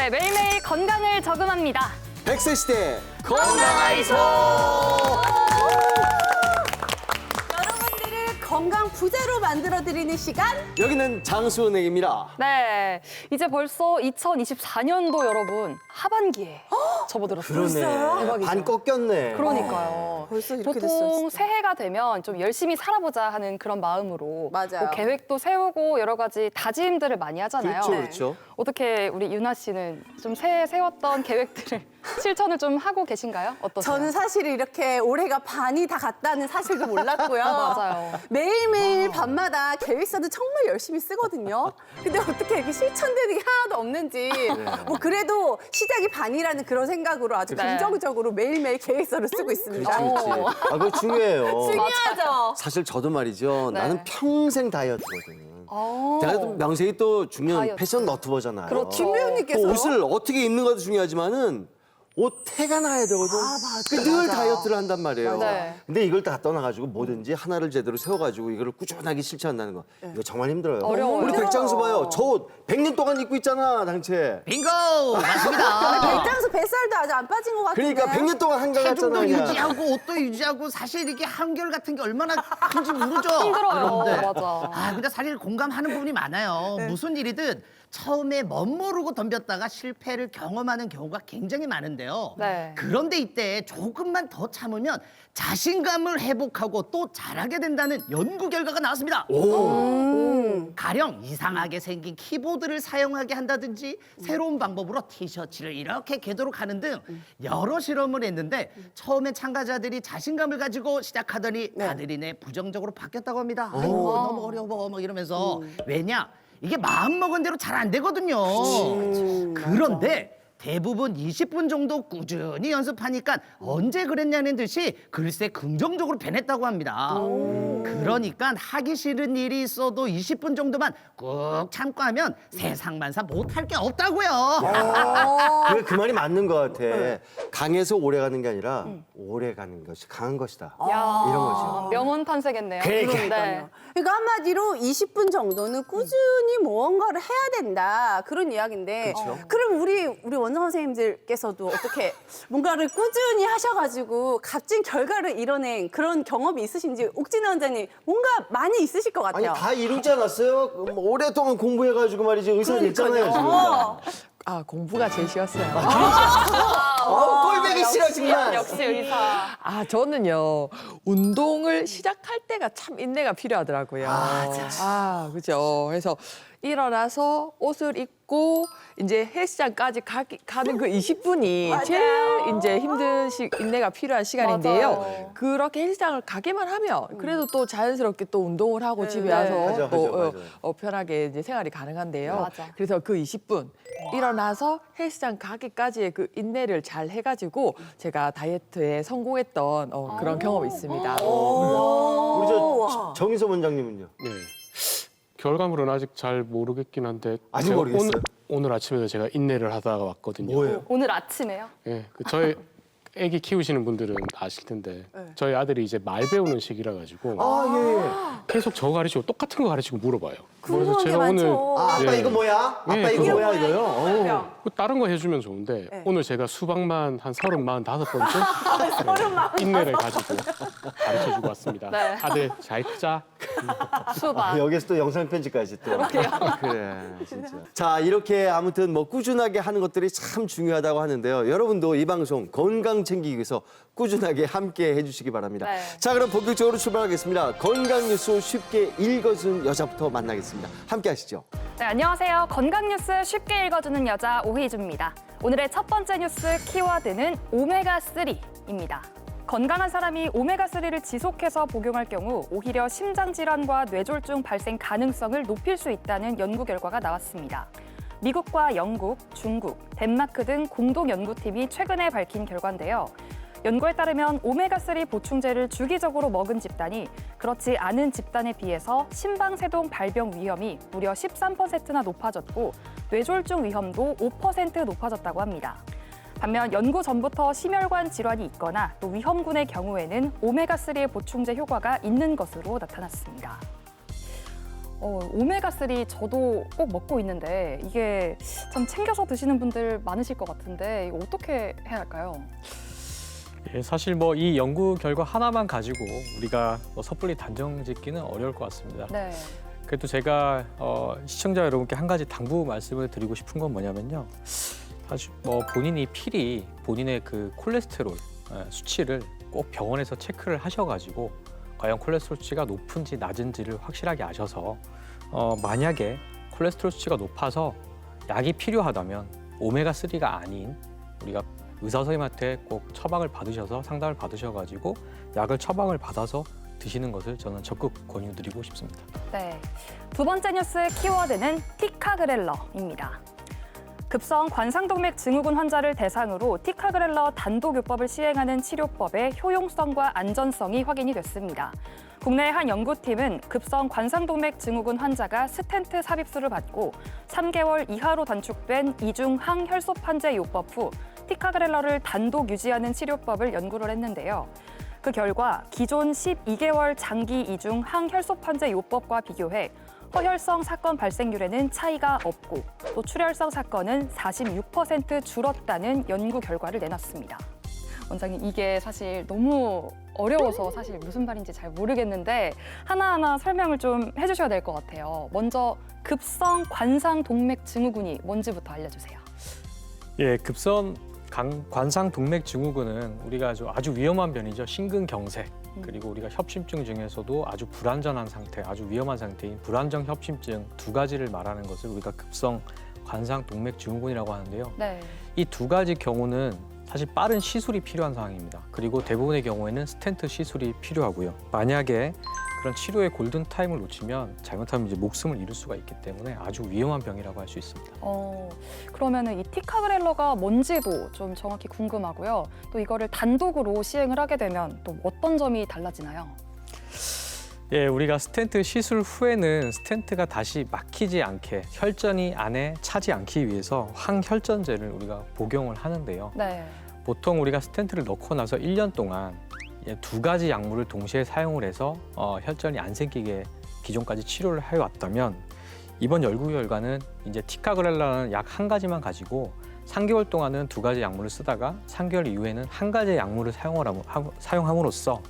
네, 매일매일 건강을 저금합니다. 100세 시대 건강하이소! 여러분들을 건강 부자로 만들어드리는 시간. 여기는 장수은행입니다. 네, 이제 벌써 2024년도 여러분 하반기에 접어들었어요. 그러네. 대박이죠. 반 꺾였네. 그러니까요. 벌써 이렇게 보통 됐어요. 새해가 되면 좀 열심히 살아보자 하는 그런 마음으로 맞아요. 뭐 계획도 세우고 여러 가지 다짐들을 많이 하잖아요. 그렇죠, 네. 그렇죠. 어떻게 우리 윤아 씨는 좀 새해 세웠던 계획들을 실천을 좀 하고 계신가요? 어떠세요? 저는 사실 이렇게 올해가 반이 다 갔다는 사실도 몰랐고요. 맞아요. 매일매일 밤마다 계획서도 정말 열심히 쓰거든요. 근데 어떻게 이렇게 실천되는 게 하나도 없는지 뭐 그래도 시작이 반이라는 그런 생각으로 아주 네. 긍정적으로 매일매일 계획서를 쓰고 있습니다. 그렇지. 아, 그거 중요해요. 중요하죠. 사실 저도 말이죠. 네. 나는 평생 다이어트거든. 어. 제가 또 명색이 또 중요한 다이어트. 패션 너튜버잖아요. 그렇죠. 김 배우님께서 또 옷을 어떻게 입는 것도 중요하지만은 옷 태가 나야 되거든. 늘 다이어트를 한단 말이에요. 맞아. 근데 이걸 다 떠나가지고 뭐든지 하나를 제대로 세워가지고 이거를 꾸준하게 실천한다는 거 이거 정말 힘들어요. 어려워요. 우리 백장수 봐요. 저 옷 100년 동안 입고 있잖아, 당최. 빙고! 맞습니다. 백장수 뱃살도 아직 안 빠진 것 같은데. 그러니까 100년 동안 한가 체중도 같잖아. 그냥. 유지하고 옷도 유지하고 사실 이게 한결 같은 게 얼마나 큰지 모르죠. 힘들어요. 여러분들. 맞아. 아, 근데 사실 공감하는 부분이 많아요. 무슨 일이든 처음에 멋모르고 덤볐다가 실패를 경험하는 경우가 굉장히 많은데요. 네. 그런데 이때 조금만 더 참으면 자신감을 회복하고 또 잘하게 된다는 연구 결과가 나왔습니다. 가령 이상하게 생긴 키보드를 사용하게 한다든지 새로운 방법으로 티셔츠를 이렇게 개도록 하는 등 여러 실험을 했는데 처음에 참가자들이 자신감을 가지고 시작하더니 다들 이내 부정적으로 바뀌었다고 합니다. 아이고 너무 어려워 막 이러면서 왜냐? 이게 마음먹은 대로 잘 안 되거든요. 그런데 대부분 20분 정도 꾸준히 연습하니까 언제 그랬냐는 듯이 글쎄 긍정적으로 변했다고 합니다. 그러니까 하기 싫은 일이 있어도 20분 정도만 꾹 참고 하면 세상만사 못할 게 없다고요. 그게 그 말이 맞는 것 같아. 강해서 오래 가는 게 아니라 오래 가는 것이 강한 것이다. 야, 이런 거죠. 명언 탄생했네요. 그러니까요. 그러니까 한마디로 20분 정도는 꾸준히 무언가를 해야 된다 그런 이야기인데 그럼 우리 원장 선생님들께서도 어떻게 뭔가를 꾸준히 하셔가지고 값진 결과를 이뤄낸 그런 경험이 있으신지 옥진아 원장님 뭔가 많이 있으실 것 아니 같아요. 다 이루지 않았어요? 뭐 오랫동안 공부해가지고 말이지 의사 됐잖아요 지금. 아, 공부가 제일 쉬웠어요. 꼴배기 싫어 정말. 역시 의사. 아, 저는요, 운동을 시작할 때가 참 인내가 필요하더라고요. 아, 그죠. 그래서 일어나서 옷을 입고 이제 헬스장까지 가는 그 20분이 제일 이제 힘든 인내가 필요한 시간인데요. 맞아요. 그렇게 헬스장을 가기만 하면 그래도 또 자연스럽게 또 운동을 하고 집에 와서 맞아, 또 맞아. 편하게 이제 생활이 가능한데요. 맞아. 그래서 그 20분 일어나서 헬스장 가기까지의 그 인내를 잘 해가지고 제가 다이어트에 성공했던 그런 경험이 있습니다. 우리 저 정희섭 원장님은요? 네. 결과물은 아직 잘 모르겠긴 한데 아직 제가 모르겠어요? 오늘 아침에도 제가 인내를 하다가 왔거든요. 뭐예요? 오늘 아침에요? 예, 저희 애기 키우시는 분들은 아실 텐데 저희 아들이 이제 말 배우는 시기라 가지고 아 예. 계속 저 가르치고 똑같은 거 가르치고 물어봐요. 궁금한 게 많죠. 아 아빠 예. 이거 뭐야? 아빠 예, 이거 그거. 뭐야 이거요? 어우. 다른 거 해주면 좋은데 네. 오늘 제가 수박만 한 35번째 인내를 가지고 가르쳐주고 왔습니다. 네. 아들 잘 크자. 수박. 아, 여기서 또 영상 편지까지 또. 그래, 진짜. 자, 이렇게 아무튼 뭐 꾸준하게 하는 것들이 참 중요하다고 하는데요. 여러분도 이 방송 건강 챙기기 위해서 꾸준하게 함께 해주시기 바랍니다. 네. 자, 그럼 본격적으로 출발하겠습니다. 건강 뉴스 쉽게 읽어주는 여자부터 만나겠습니다. 함께 하시죠. 네, 안녕하세요. 건강 뉴스 쉽게 읽어주는 여자 오희주입니다. 오늘의 첫 번째 뉴스 키워드는 오메가3입니다. 건강한 사람이 오메가3를 지속해서 복용할 경우 오히려 심장질환과 뇌졸중 발생 가능성을 높일 수 있다는 연구 결과가 나왔습니다. 미국과 영국, 중국, 덴마크 등 공동 연구팀이 최근에 밝힌 결과인데요. 연구에 따르면 오메가3 보충제를 주기적으로 먹은 집단이 그렇지 않은 집단에 비해서 심방세동 발병 위험이 무려 13%나 높아졌고 뇌졸중 위험도 5% 높아졌다고 합니다. 반면 연구 전부터 심혈관 질환이 있거나 또 위험군의 경우에는 오메가3의 보충제 효과가 있는 것으로 나타났습니다. 오메가3 저도 꼭 먹고 있는데 이게 참 챙겨서 드시는 분들 많으실 것 같은데 이거 어떻게 해야 할까요? 예, 사실 뭐 이 연구 결과 하나만 가지고 우리가 뭐 섣불리 단정 짓기는 어려울 것 같습니다. 네. 그래도 제가 시청자 여러분께 한 가지 당부 말씀을 드리고 싶은 건 뭐냐면요. 사실 뭐 본인이 필히 본인의 그 콜레스테롤 수치를 꼭 병원에서 체크를 하셔가지고 과연 콜레스테롤 수치가 높은지 낮은지를 확실하게 아셔서 만약에 콜레스테롤 수치가 높아서 약이 필요하다면 오메가3가 아닌 우리가 의사 선생님한테 꼭 처방을 받으셔서 상담을 받으셔가지고 약을 처방을 받아서 드시는 것을 저는 적극 권유드리고 싶습니다. 네. 두 번째 뉴스의 키워드는 티카그렐러입니다. 급성 관상동맥 증후군 환자를 대상으로 티카그렐러 단독요법을 시행하는 치료법의 효용성과 안전성이 확인이 됐습니다. 국내 한 연구팀은 급성 관상동맥 증후군 환자가 스텐트 삽입술을 받고 3개월 이하로 단축된 이중 항혈소판제 요법 후 티카그렐러를 단독 유지하는 치료법을 연구를 했는데요. 그 결과 기존 12개월 장기 이중 항혈소판제 요법과 비교해 허혈성 사건 발생률에는 차이가 없고 또 출혈성 사건은 46% 줄었다는 연구 결과를 내놨습니다. 원장님, 이게 사실 너무 어려워서 사실 무슨 말인지 잘 모르겠는데 하나하나 설명을 좀 해주셔야 될 것 같아요. 먼저 급성 관상동맥 증후군이 뭔지부터 알려주세요. 예, 급성 관상동맥 증후군은 우리가 아주 위험한 변이죠. 심근경색 그리고 우리가 협심증 중에서도 아주 불안전한 상태, 아주 위험한 상태인 불안정 협심증 두 가지를 말하는 것을 우리가 급성 관상동맥 증후군이라고 하는데요. 네. 이 두 가지 경우는 사실 빠른 시술이 필요한 상황입니다. 그리고 대부분의 경우에는 스텐트 시술이 필요하고요. 만약에 그런 치료의 골든타임을 놓치면 잘못하면 이제 목숨을 잃을 수가 있기 때문에 아주 위험한 병이라고 할 수 있습니다. 그러면은 이 티카그렐러가 뭔지도 좀 정확히 궁금하고요. 또 이거를 단독으로 시행을 하게 되면 또 어떤 점이 달라지나요? 예, 우리가 스텐트 시술 후에는 스텐트가 다시 막히지 않게 혈전이 안에 차지 않기 위해서 항혈전제를 우리가 복용을 하는데요. 네. 보통 우리가 스텐트를 넣고 나서 1년 동안 두 가지 약물을 동시에 사용을 해서 혈전이 안 생기게 기존까지 치료를 해왔다면 이번 연구 결과는 이제 티카그렐러라는 약 한 가지만 가지고 3개월 동안은 두 가지 약물을 쓰다가 3개월 이후에는 한 가지 약물을 사용함으로써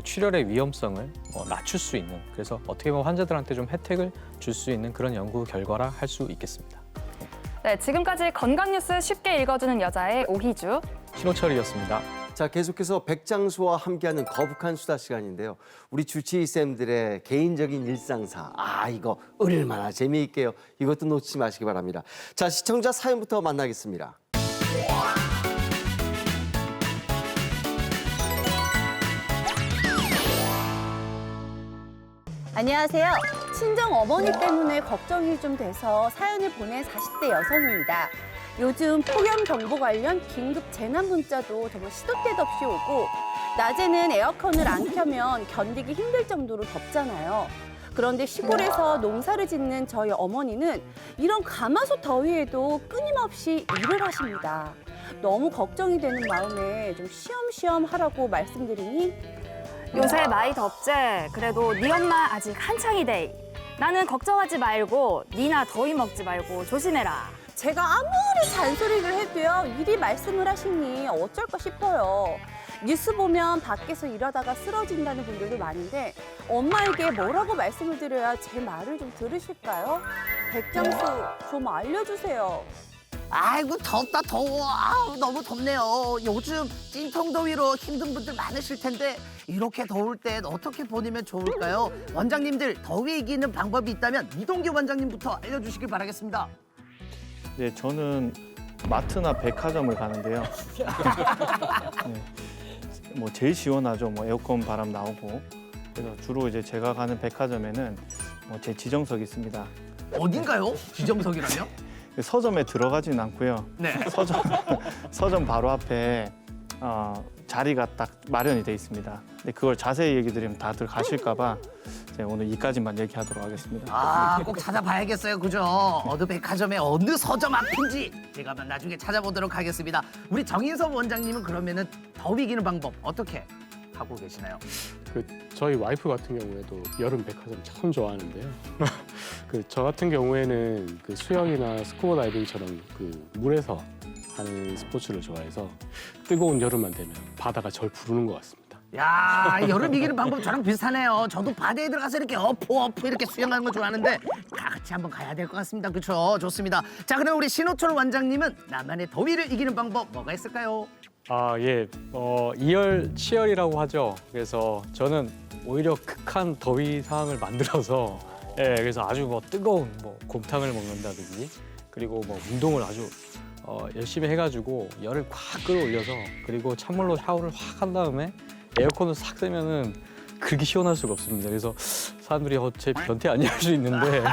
출혈의 위험성을 낮출 수 있는, 그래서 어떻게 보면 환자들한테 좀 혜택을 줄 수 있는 그런 연구 결과라 할 수 있겠습니다. 네, 지금까지 건강 뉴스 쉽게 읽어주는 여자의 오희주. 신호철이었습니다. 자, 계속해서 백장수와 함께하는 거북한 수다 시간인데요. 우리 주치의쌤들의 개인적인 일상사, 이거 얼마나 재미있게요. 이것도 놓치지 마시기 바랍니다. 자, 시청자 사연부터 만나겠습니다. 안녕하세요. 친정 어머니 때문에 걱정이 좀 돼서 사연을 보낸 40대 여성입니다. 요즘 폭염 경보 관련 긴급 재난 문자도 정말 시도 때도 없이 오고 낮에는 에어컨을 안 켜면 견디기 힘들 정도로 덥잖아요. 그런데 시골에서 농사를 짓는 저희 어머니는 이런 가마솥 더위에도 끊임없이 일을 하십니다. 너무 걱정이 되는 마음에 좀 쉬엄쉬엄 하라고 말씀드리니 요새 많이 덥지? 그래도 네 엄마 아직 한창이대. 나는 걱정하지 말고 니나 더위 먹지 말고 조심해라. 제가 아무리 잔소리를 해도요, 이리 말씀을 하시니 어쩔까 싶어요. 뉴스 보면 밖에서 일하다가 쓰러진다는 분들도 많은데 엄마에게 뭐라고 말씀을 드려야 제 말을 좀 들으실까요? 백장수 좀 알려주세요. 아이고 덥다 더워. 너무 덥네요. 요즘 찜통더위로 힘든 분들 많으실 텐데 이렇게 더울 땐 어떻게 보내면 좋을까요? 원장님들 더위 이기는 방법이 있다면 이동기 원장님부터 알려주시길 바라겠습니다. 네, 저는 마트나 백화점을 가는데요. 네, 뭐 제일 시원하죠. 뭐 에어컨 바람 나오고. 그래서 주로 이제 제가 가는 백화점에는 제 지정석이 있습니다. 어딘가요? 지정석이라며? 서점에 들어가진 않고요. 네. 서점 바로 앞에 자리가 딱 마련이 돼 있습니다. 근데 그걸 자세히 얘기 드리면 다들 가실까 봐 제가 오늘 이까지만 얘기하도록 하겠습니다. 꼭 찾아봐야겠어요. 그죠? 어느 백화점에 어느 서점 앞인지 제가 나중에 찾아보도록 하겠습니다. 우리 정인섭 원장님은 그러면은 더위 이기는 방법 어떻게 하고 계시나요? 저희 와이프 같은 경우에도 여름 백화점 참 좋아하는데요. 저 같은 경우에는 그 수영이나 스쿠버 다이빙처럼 그 물에서 하는 스포츠를 좋아해서 뜨거운 여름만 되면 바다가 절 부르는 것 같습니다. 야, 여름 이기는 방법 저랑 비슷하네요. 저도 바다에 들어가서 이렇게 어프 이렇게 수영하는 거 좋아하는데 다 같이 한번 가야 될 것 같습니다. 그렇죠? 좋습니다. 자, 그럼 우리 신호철 원장님은 나만의 더위를 이기는 방법 뭐가 있을까요? 예. 이열 치열이라고 하죠. 그래서 저는 오히려 극한 더위 상황을 만들어서 그래서 아주 뭐 뜨거운 뭐 곰탕을 먹는다든지 그리고 뭐 운동을 아주 열심히 해가지고 열을 꽉 끌어올려서 그리고 찬물로 샤워를 확 한 다음에 에어컨을 싹 쐬면은 그렇게 시원할 수가 없습니다. 그래서 사람들이 제 변태 아니야 할 수 있는데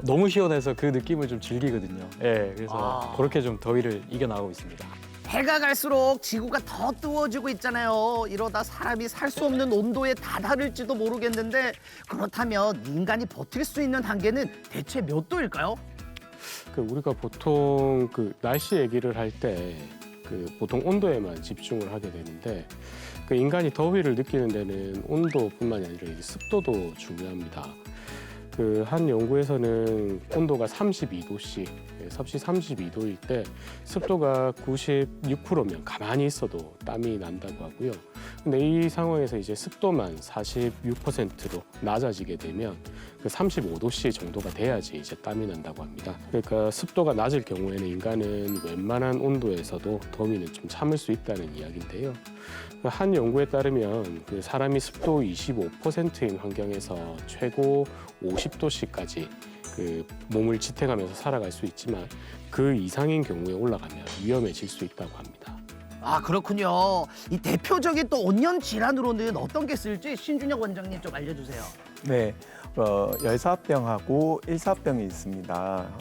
너무 시원해서 그 느낌을 좀 즐기거든요. 그래서 그렇게 좀 더위를 이겨나가고 있습니다. 해가 갈수록 지구가 더 뜨거워지고 있잖아요. 이러다 사람이 살 수 없는 온도에 다다를지도 모르겠는데 그렇다면 인간이 버틸 수 있는 한계는 대체 몇 도일까요? 우리가 보통 날씨 얘기를 할 때 보통 온도에만 집중을 하게 되는데 인간이 더위를 느끼는 데는 온도뿐만이 아니라 이제 습도도 중요합니다. 한 연구에서는 온도가 32도씩, 섭씨 32도일 때 습도가 96%면 가만히 있어도 땀이 난다고 하고요. 근데 이 상황에서 이제 습도만 46%로 낮아지게 되면 35도씨 정도가 돼야지 이제 땀이 난다고 합니다. 그러니까 습도가 낮을 경우에는 인간은 웬만한 온도에서도 더위는 좀 참을 수 있다는 이야기인데요. 한 연구에 따르면 사람이 습도 25%인 환경에서 최고 50도씨까지 몸을 지탱하면서 살아갈 수 있지만 그 이상인 경우에 올라가면 위험해질 수 있다고 합니다. 아, 그렇군요. 이 대표적인 또 온열 질환으로는 어떤 게 있을지 신준혁 원장님 좀 알려주세요. 네, 열사병하고 일사병이 있습니다.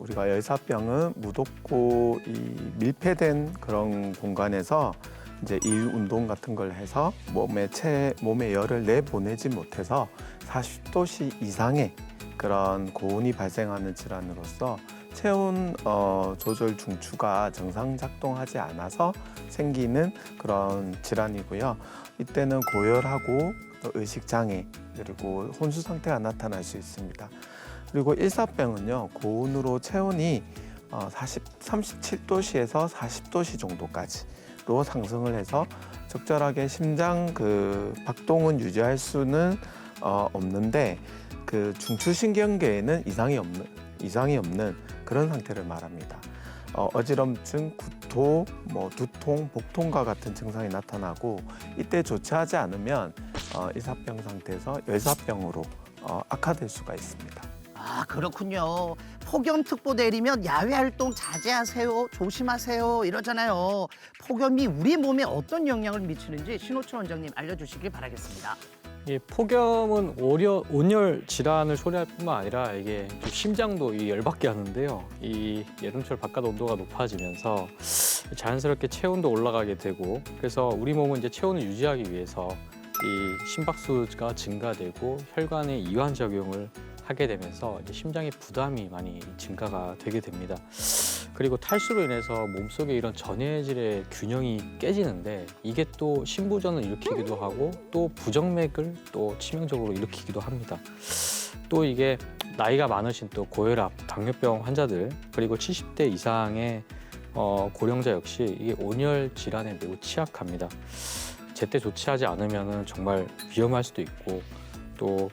우리가 열사병은 무덥고 밀폐된 그런 공간에서 이제 일 운동 같은 걸 해서 몸에 열을 내보내지 못해서 40도씨 이상의 그런 고온이 발생하는 질환으로서 체온 조절 중추가 정상 작동하지 않아서 생기는 그런 질환이고요. 이때는 고열하고 또 의식 장애 그리고 혼수 상태가 나타날 수 있습니다. 그리고 일사병은요, 고온으로 체온이 37도씨에서 40도씨 정도까지로 상승을 해서 적절하게 심장 박동은 유지할 수는 없는데 중추신경계에는 이상이 없는 그런 상태를 말합니다. 어지럼증, 구토, 두통, 복통과 같은 증상이 나타나고 이때 조치하지 않으면 일사병 상태에서 열사병으로 악화될 수가 있습니다. 아, 그렇군요. 폭염특보 내리면 야외 활동 자제하세요, 조심하세요 이러잖아요. 폭염이 우리 몸에 어떤 영향을 미치는지 신호철 원장님 알려주시길 바라겠습니다. 폭염은 온열 질환을 초래할 뿐만 아니라 이게 좀 심장도 열받게 하는데요. 이 여름철 바깥 온도가 높아지면서 자연스럽게 체온도 올라가게 되고 그래서 우리 몸은 이제 체온을 유지하기 위해서 이 심박수가 증가되고 혈관에 이완 작용을 하게 되면서 이제 심장의 부담이 많이 증가가 되게 됩니다. 그리고 탈수로 인해서 몸속에 이런 전해질의 균형이 깨지는데 이게 또 심부전을 일으키기도 하고 또 부정맥을 또 치명적으로 일으키기도 합니다. 또 이게 나이가 많으신 또 고혈압, 당뇨병 환자들 그리고 70대 이상의 고령자 역시 이게 온열 질환에 매우 취약합니다. 제때 조치하지 않으면 정말 위험할 수도 있고 또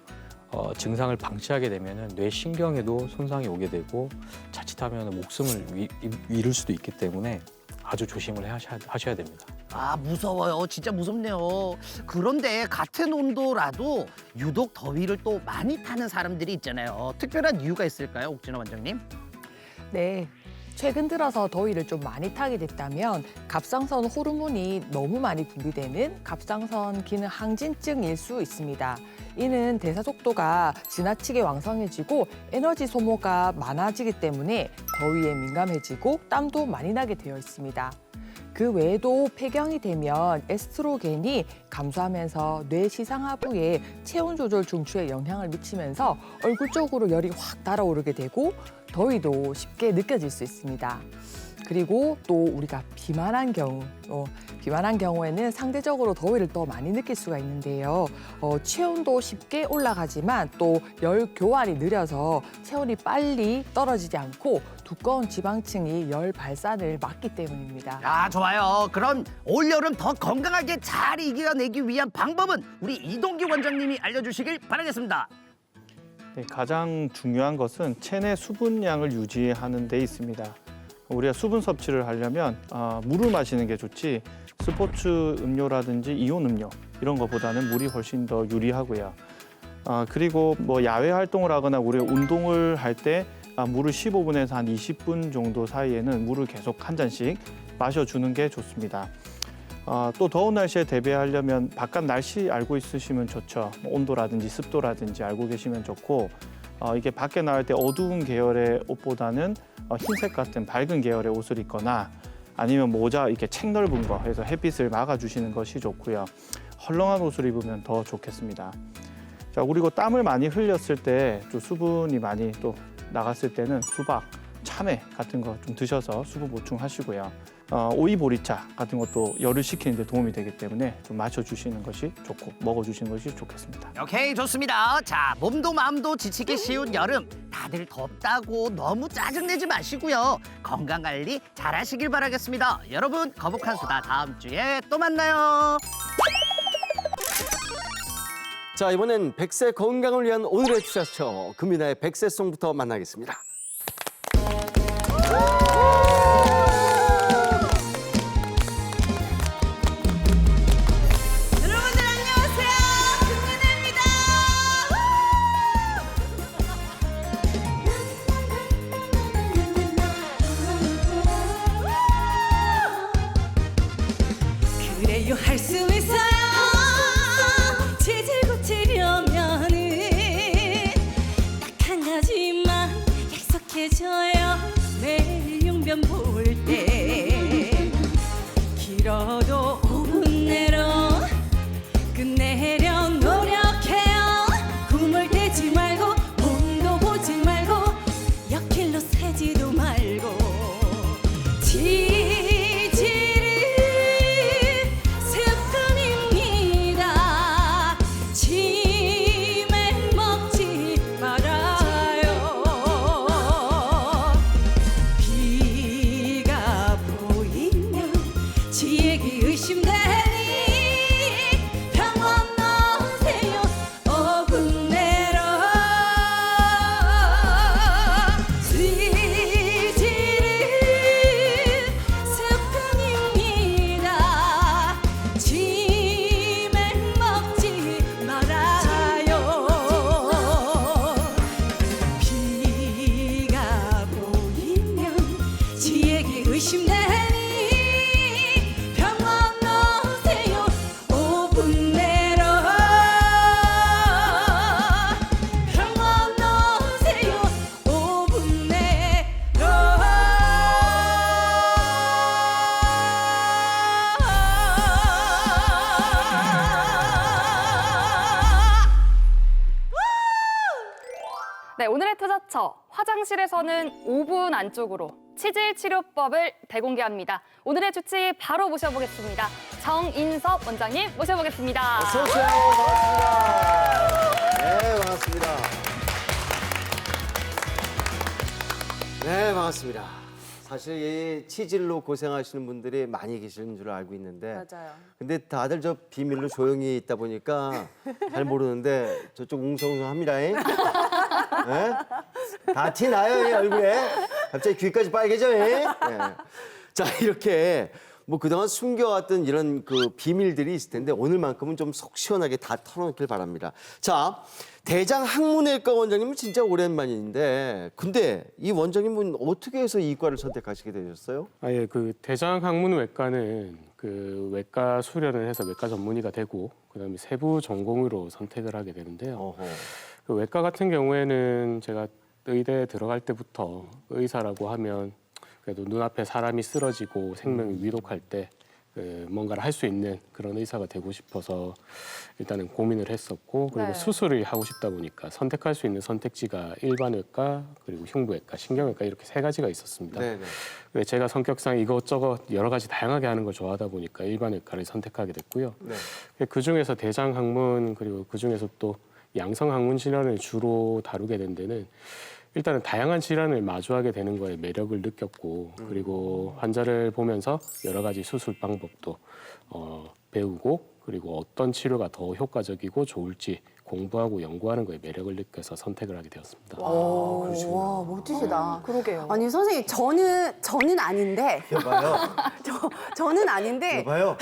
증상을 방치하게 되면 뇌신경에도 손상이 오게 되고 자칫하면 목숨을 잃을 수도 있기 때문에 아주 조심을 하셔야 됩니다. 아, 무서워요. 진짜 무섭네요. 그런데 같은 온도라도 유독 더위를 또 많이 타는 사람들이 있잖아요. 특별한 이유가 있을까요, 옥진호 원장님? 네. 최근 들어서 더위를 좀 많이 타게 됐다면 갑상선 호르몬이 너무 많이 분비되는 갑상선 기능 항진증일 수 있습니다. 이는 대사 속도가 지나치게 왕성해지고 에너지 소모가 많아지기 때문에 더위에 민감해지고 땀도 많이 나게 되어 있습니다. 그 외에도 폐경이 되면 에스트로겐이 감소하면서 뇌 시상하부에 체온 조절 중추에 영향을 미치면서 얼굴 쪽으로 열이 확 달아오르게 되고 더위도 쉽게 느껴질 수 있습니다. 그리고 또 우리가 비만한 경우에는 상대적으로 더위를 더 많이 느낄 수가 있는데요. 체온도 쉽게 올라가지만 또 열 교환이 느려서 체온이 빨리 떨어지지 않고 두꺼운 지방층이 열 발산을 막기 때문입니다. 야, 좋아요. 그럼 올여름 더 건강하게 잘 이겨내기 위한 방법은 우리 이동기 원장님이 알려주시길 바라겠습니다. 네, 가장 중요한 것은 체내 수분량을 유지하는 데 있습니다. 우리가 수분 섭취를 하려면 물을 마시는 게 좋지 스포츠 음료라든지 이온 음료 이런 것보다는 물이 훨씬 더 유리하고요. 그리고 뭐 야외 활동을 하거나 우리 운동을 할 때 물을 15분에서 한 20분 정도 사이에는 물을 계속 한 잔씩 마셔주는 게 좋습니다. 또 더운 날씨에 대비하려면 바깥 날씨 알고 있으시면 좋죠. 뭐 온도라든지 습도라든지 알고 계시면 좋고 이게 밖에 나갈 때 어두운 계열의 옷보다는 흰색 같은 밝은 계열의 옷을 입거나 아니면 모자 이렇게 책 넓은 거 해서 햇빛을 막아주시는 것이 좋고요. 헐렁한 옷을 입으면 더 좋겠습니다. 자, 그리고 땀을 많이 흘렸을 때 좀 수분이 많이 또 나갔을 때는 수박, 참외 같은 거 좀 드셔서 수분 보충하시고요. 오이 보리차 같은 것도 열을 식히는 데 도움이 되기 때문에 좀 마셔주시는 것이 좋고 먹어주시는 것이 좋겠습니다. 오케이, 좋습니다. 자, 몸도 마음도 지치기 쉬운 여름. 다들 덥다고 너무 짜증내지 마시고요. 건강관리 잘하시길 바라겠습니다. 여러분, 거북한 수다 다음 주에 또 만나요. 자, 이번엔 100세 건강을 위한 오늘의 투자처 금이나의 100세송부터 만나겠습니다. 여러분들 안녕하세요. 금민아입니다. 그래요 할 수 있어요. 체질 고치려면은 딱 한 가지만 약속해줘요. 매일 용변 볼 때 길어도 5분 내로 끝내려 노력해요. 꿈을 대지 말고 몸도 보지 말고 옆길로 새지도 말고 지지를 습관입니다. 치매 먹지 말아요. 비가 보이면 지액이 의심되니 병원 넣으세요. 5분 내로 지지를 습관입니다. 치맥 먹지 말아요. 비가 보이면 지액이 의심되니 병원 넣으세요. 5분 내로 병원 넣으세요. 5분 내로. 네, 오늘의 투자처 화장실에서는 5분 안쪽으로 치질 치료법을 대공개합니다. 오늘의 주치 바로 모셔보겠습니다. 정인섭 원장님 모셔보겠습니다. 어서 오세요. 반갑습니다. 네, 반갑습니다. 네, 반갑습니다. 사실 이 치질로 고생하시는 분들이 많이 계시는 줄 알고 있는데 맞아요. 근데 다들 저 비밀로 조용히 있다 보니까 잘 모르는데 저쪽 웅성웅성합니다. 네? 다 티 나요, 이 얼굴에. 갑자기 귀까지 빨개져. 네. 자, 이렇게 뭐 그동안 숨겨왔던 이런 그 비밀들이 있을 텐데 오늘만큼은 좀 속 시원하게 다 털어놓길 바랍니다. 자, 대장 항문외과 원장님은 진짜 오랜만인데 근데 이 원장님은 어떻게 해서 이과를 선택하시게 되셨어요? 아예 그 대장 항문외과는 그 외과 수련을 해서 외과 전문의가 되고 그다음에 세부 전공으로 선택을 하게 되는데요. 어허. 그 외과 같은 경우에는 제가 의대에 들어갈 때부터 의사라고 하면 그래도 눈앞에 사람이 쓰러지고 생명이 위독할 때 뭔가를 할 수 있는 그런 의사가 되고 싶어서 일단은 고민을 했었고 그리고 네. 수술을 하고 싶다 보니까 선택할 수 있는 선택지가 일반외과 그리고 흉부외과, 신경외과 이렇게 세 가지가 있었습니다. 네네. 근데 제가 성격상 이것저것 여러 가지 다양하게 하는 걸 좋아하다 보니까 일반외과를 선택하게 됐고요. 네. 그 중에서 대장 항문 그리고 그 중에서 또 양성 항문 질환을 주로 다루게 된 데는 일단은 다양한 질환을 마주하게 되는 거에 매력을 느꼈고 그리고 환자를 보면서 여러 가지 수술 방법도 배우고 그리고 어떤 치료가 더 효과적이고 좋을지 공부하고 연구하는 거에 매력을 느껴서 선택을 하게 되었습니다. 와, 멋지시다. 그러게요. 아니 선생님 저는 아닌데 여봐요. 저는 아닌데 여봐요.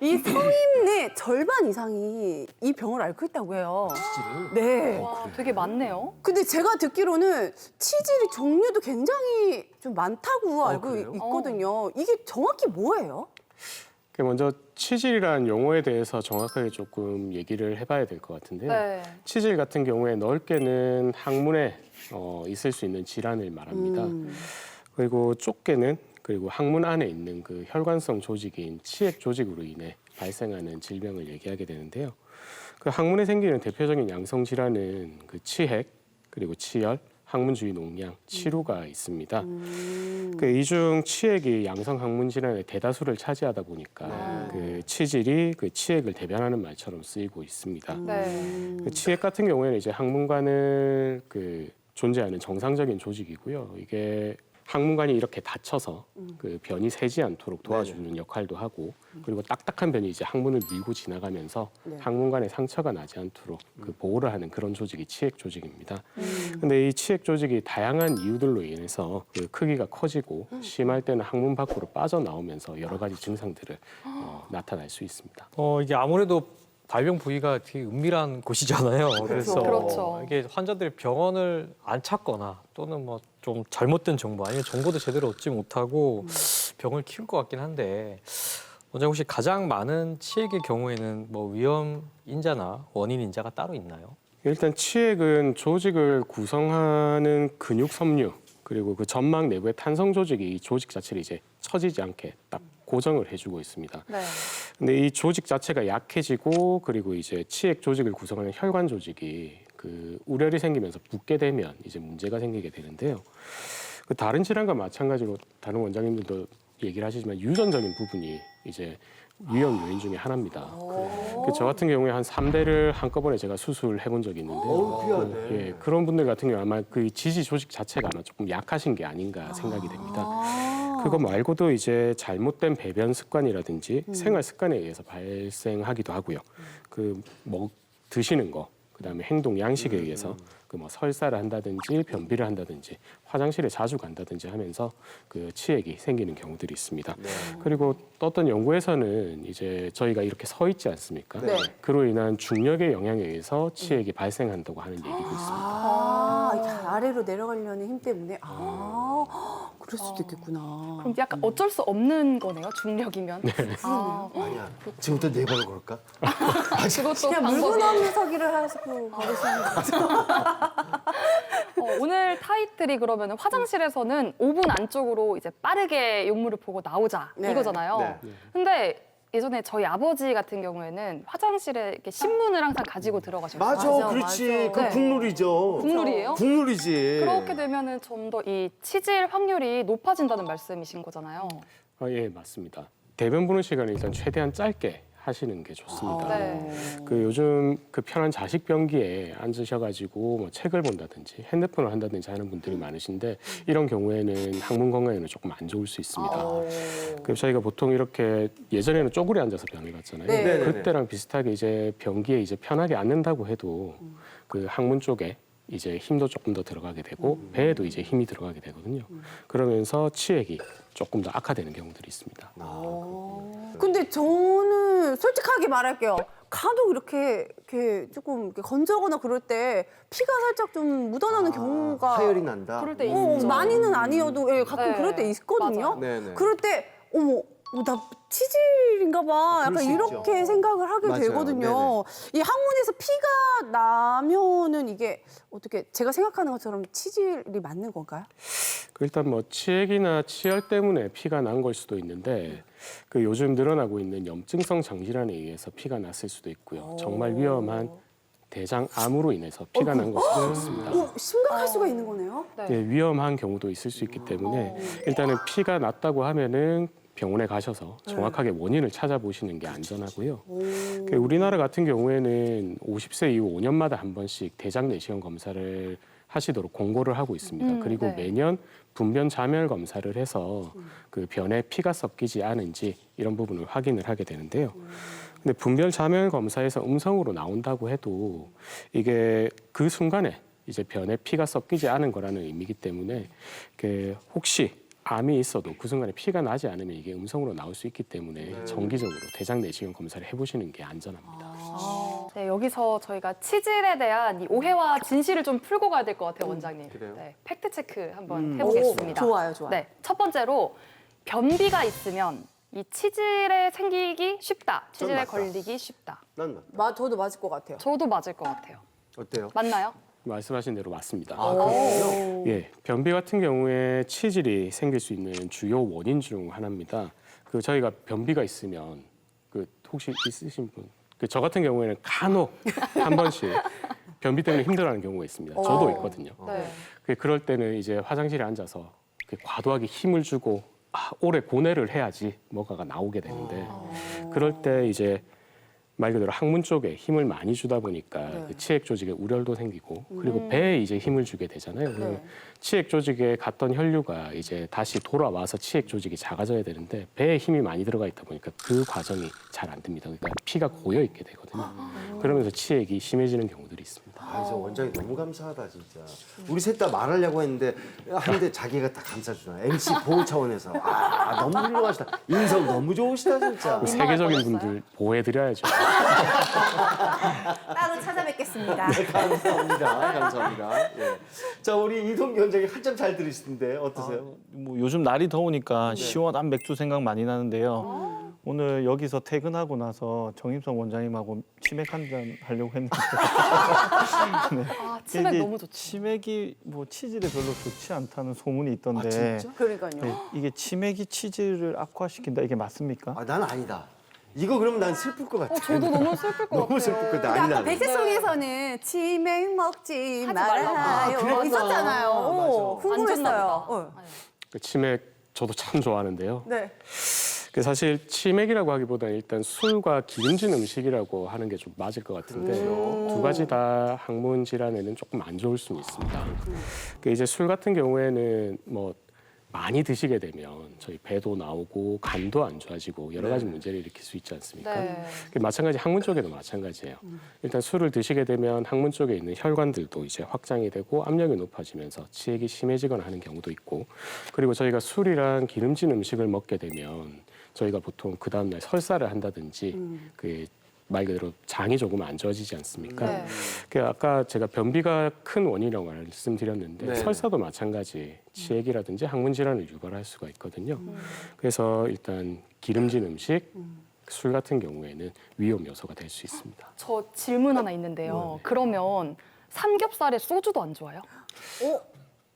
이 성인의 절반 이상이 이 병을 앓고 있다고 해요. 네. 와, 되게 많네요. 근데 제가 듣기로는 치질이 종류도 굉장히 좀 많다고 알고 그래요? 있거든요. 이게 정확히 뭐예요? 먼저 치질이라는 용어에 대해서 정확하게 조금 얘기를 해봐야 될 것 같은데요. 네. 치질 같은 경우에 넓게는 항문에 있을 수 있는 질환을 말합니다. 그리고 좁게는 그리고 항문 안에 있는 그 혈관성 조직인 치액 조직으로 인해 발생하는 질병을 얘기하게 되는데요. 그 항문에 생기는 대표적인 양성 질환은 그 치핵 그리고 치열, 항문 주위 농양, 치루가 있습니다. 이 중 치액이 양성 항문 질환의 대다수를 차지하다 보니까 그 치질이 그 치액을 대변하는 말처럼 쓰이고 있습니다. 네. 그 치액 같은 경우에는 이제 항문관을 존재하는 정상적인 조직이고요. 이게 항문관이 이렇게 닫혀서 그 변이 새지 않도록 도와주는 역할도 하고 그리고 딱딱한 변이 이제 항문을 밀고 지나가면서 항문관에 상처가 나지 않도록 그 보호를 하는 그런 조직이 치액 조직입니다. 근데 이 치액 조직이 다양한 이유들로 인해서 그 크기가 커지고 심할 때는 항문 밖으로 빠져나오면서 여러 가지 증상들을 나타날 수 있습니다. 이게 아무래도 발병 부위가 되게 은밀한 곳이잖아요. 그래서 그렇죠. 이게 환자들이 병원을 안 찾거나 또는 뭐 좀 잘못된 정보 아니면 정보도 제대로 얻지 못하고 병을 키울 것 같긴 한데 원장님 혹시 가장 많은 치액의 경우에는 뭐 위험 인자나 원인 인자가 따로 있나요? 일단 치액은 조직을 구성하는 근육 섬유 그리고 그 점막 내부의 탄성 조직이 이 조직 자체를 이제 처지지 않게 딱 고정을 해주고 있습니다. 네. 근데 이 조직 자체가 약해지고 그리고 이제 치액 조직을 구성하는 혈관 조직이 그 우열이 생기면서 붓게 되면 이제 문제가 생기게 되는데요. 그 다른 질환과 마찬가지로 다른 원장님들도 얘기를 하시지만 유전적인 부분이 이제 위험 요인 중에 하나입니다. 저 같은 경우에 한 3대를 한꺼번에 제가 수술해 본 적이 있는데요. 귀하네. 예, 그런 분들 같은 경우 아마 그 지지 조직 자체가 아마 조금 약하신 게 아닌가 생각이 됩니다. 그거 말고도 이제 잘못된 배변 습관이라든지 생활 습관에 의해서 발생하기도 하고요. 그 뭐 드시는 거, 그다음에 행동 양식에 의해서 그 뭐 설사를 한다든지 변비를 한다든지 화장실에 자주 간다든지 하면서 그 치액이 생기는 경우들이 있습니다. 그리고 또 어떤 연구에서는 이제 저희가 이렇게 서 있지 않습니까? 네. 그로 인한 중력의 영향에 의해서 치액이 발생한다고 하는 얘기도 있습니다. 이게 아래로 내려가려는 힘 때문에 그럴 수도 있겠구나. 그럼 약간 어쩔 수 없는 거네요, 중력이면. 아, 아니야. 지금부터 네 번을 걸을까? 그것도 그냥 물건 방법이. 없는 서기를 하시고 걸으시는 거죠. 오늘 타이틀이 그러면 화장실에서는 5분 안쪽으로 이제 빠르게 용물을 보고 나오자 네. 이거잖아요. 네. 근데 예전에 저희 아버지 같은 경우에는 화장실에 이렇게 신문을 항상 가지고 들어가셨어요. 맞아, 그렇지. 그 네. 국룰이죠. 국룰이에요? 국룰이지. 그렇게 되면은 좀 더 이 치질 확률이 높아진다는 말씀이신 거잖아요. 예, 맞습니다. 대변 보는 시간을 일단 최대한 짧게 하시는 게 좋습니다. 네. 그 요즘 그 편한 자식 변기에 앉으셔가지고 뭐 책을 본다든지 핸드폰을 한다든지 하는 분들이 많으신데 이런 경우에는 항문 건강에는 조금 안 좋을 수 있습니다. 그래서 저희가 보통 이렇게 예전에는 쪼그려 앉아서 변을 봤잖아요. 네. 네네네. 그때랑 비슷하게 이제 변기에 이제 편하게 앉는다고 해도 그 항문 쪽에 이제 힘도 조금 더 들어가게 되고 배에도 이제 힘이 들어가게 되거든요. 그러면서 치액이 조금 더 악화되는 경우들이 있습니다. 근데 저는 솔직하게 말할게요. 간혹 이렇게 조금 이렇게 건조하거나 그럴 때 피가 살짝 좀 묻어나는 경우가 하열이 난다. 그럴 때 있죠. 많이는 아니어도 가끔 네, 그럴 때 있거든요. 맞아요. 네네. 그럴 때 나 치질인가 봐. 그럴 약간 수 이렇게 있죠. 생각을 하게 맞아요. 되거든요. 이 항문에서 피가 나면은 이게 어떻게 제가 생각하는 것처럼 치질이 맞는 건가요? 일단 뭐 치액이나 치열 때문에 피가 난 걸 수도 있는데 그 요즘 늘어나고 있는 염증성 장질환에 의해서 피가 났을 수도 있고요. 정말 위험한 대장암으로 인해서 피가 난 것일 수도 있습니다. 심각할 수가 있는 거네요. 네, 위험한 경우도 있을 수 있기 때문에 일단은 피가 났다고 하면은 병원에 가셔서 정확하게 원인을 찾아보시는 게 안전하고요. 그 우리나라 같은 경우에는 50세 이후 5년마다 한 번씩 대장 내시경 검사를 하시도록 공고를 하고 있습니다. 그리고 네. 매년 분변 자멸 검사를 해서 그 변에 피가 섞이지 않은지 이런 부분을 확인을 하게 되는데요. 근데 분변 자멸 검사에서 음성으로 나온다고 해도 이게 그 순간에 이제 변에 피가 섞이지 않은 거라는 의미이기 때문에 그 혹시 암이 있어도 그 순간에 피가 나지 않으면 이게 음성으로 나올 수 있기 때문에 정기적으로 대장 내시경 검사를 해보시는 게 안전합니다. 네, 여기서 저희가 치질에 대한 이 오해와 진실을 좀 풀고 가야 될 것 같아요, 원장님. 그래요? 네, 팩트 체크 한번 해보겠습니다. 좋아요, 좋아요. 네, 첫 번째로 변비가 있으면 이 치질에 생기기 쉽다, 치질에 맞다. 걸리기 쉽다. 난 맞다. 저도 맞을 것 같아요. 저도 맞을 것 같아요. 어때요? 맞나요? 말씀하신 대로 맞습니다. 그래요? 예, 변비 같은 경우에 치질이 생길 수 있는 주요 원인 중 하나입니다. 그 저희가 변비가 있으면 그 혹시 있으신 분, 그 저 같은 경우에는 간혹 한 번씩 변비 때문에 힘들어하는 경우가 있습니다. 저도 있거든요. 네. 그럴 때는 이제 화장실에 앉아서 과도하게 힘을 주고 오래 고뇌를 해야지 뭐가가 나오게 되는데 그럴 때 이제 말 그대로 항문 쪽에 힘을 많이 주다 보니까 그 치액 조직에 우열도 생기고 그리고 배에 이제 힘을 주게 되잖아요. 그러면 치액 조직에 갔던 혈류가 이제 다시 돌아와서 치액 조직이 작아져야 되는데 배에 힘이 많이 들어가 있다 보니까 그 과정이 잘 안 됩니다. 그러니까 피가 고여 있게 되거든요. 그러면서 치액이 심해지는 경우들이 있습니다. 아, 저 원장님 너무 감사하다 진짜. 우리 셋 다 말하려고 했는데 자기가 다 감싸주나. MC 보호 차원에서 너무 훌륭하시다. 인성 너무 좋으시다 진짜. 그 세계적인 분들 보호해드려야죠. 따로 찾아뵙겠습니다. 감사합니다. 감사합니다. 예. 자, 우리 이동규 원장님 한참 잘 들으시던데 어떠세요? 뭐 요즘 날이 더우니까 시원한 맥주 생각 많이 나는데요. 오늘 여기서 퇴근하고 나서 정임성 원장님하고 치맥 한 잔 하려고 했는데 아, 치맥 이게 너무 좋죠. 치맥이 뭐 치질에 별로 좋지 않다는 소문이 있던데 그러니까요. 네, 이게 치맥이 치질을 악화시킨다 이게 맞습니까? 난 아니다. 이거 그럼 난 슬플 것 같아. 저도 너무 슬플 것 너무 같아요. 슬플 것 같아. 아까 아니다. 백세송에서는 치맥 먹지 하지 말아요. 말라고. 맞아. 있었잖아요. 맞아. 궁금했어요. 그 치맥 저도 참 좋아하는데요. 네. 그 사실 치맥이라고 하기보다는 일단 술과 기름진 음식이라고 하는 게 좀 맞을 것 같은데 두 가지 다 항문 질환에는 조금 안 좋을 수는 있습니다. 그 이제 술 같은 경우에는 뭐 많이 드시게 되면 저희 배도 나오고 간도 안 좋아지고 여러 가지 문제를 일으킬 수 있지 않습니까? 네. 마찬가지 항문 쪽에도 마찬가지예요. 일단 술을 드시게 되면 항문 쪽에 있는 혈관들도 이제 확장이 되고 압력이 높아지면서 치액이 심해지거나 하는 경우도 있고 그리고 저희가 술이랑 기름진 음식을 먹게 되면 저희가 보통 그 다음날 설사를 한다든지 그 말 그대로 장이 조금 안 좋아지지 않습니까? 네. 그 아까 제가 변비가 큰 원인이라고 말씀드렸는데 네. 설사도 마찬가지 치액이라든지 항문 질환을 유발할 수가 있거든요. 그래서 일단 기름진 음식, 술 같은 경우에는 위험 요소가 될 수 있습니다. 저 질문 하나 있는데요. 그러면 삼겹살에 소주도 안 좋아요?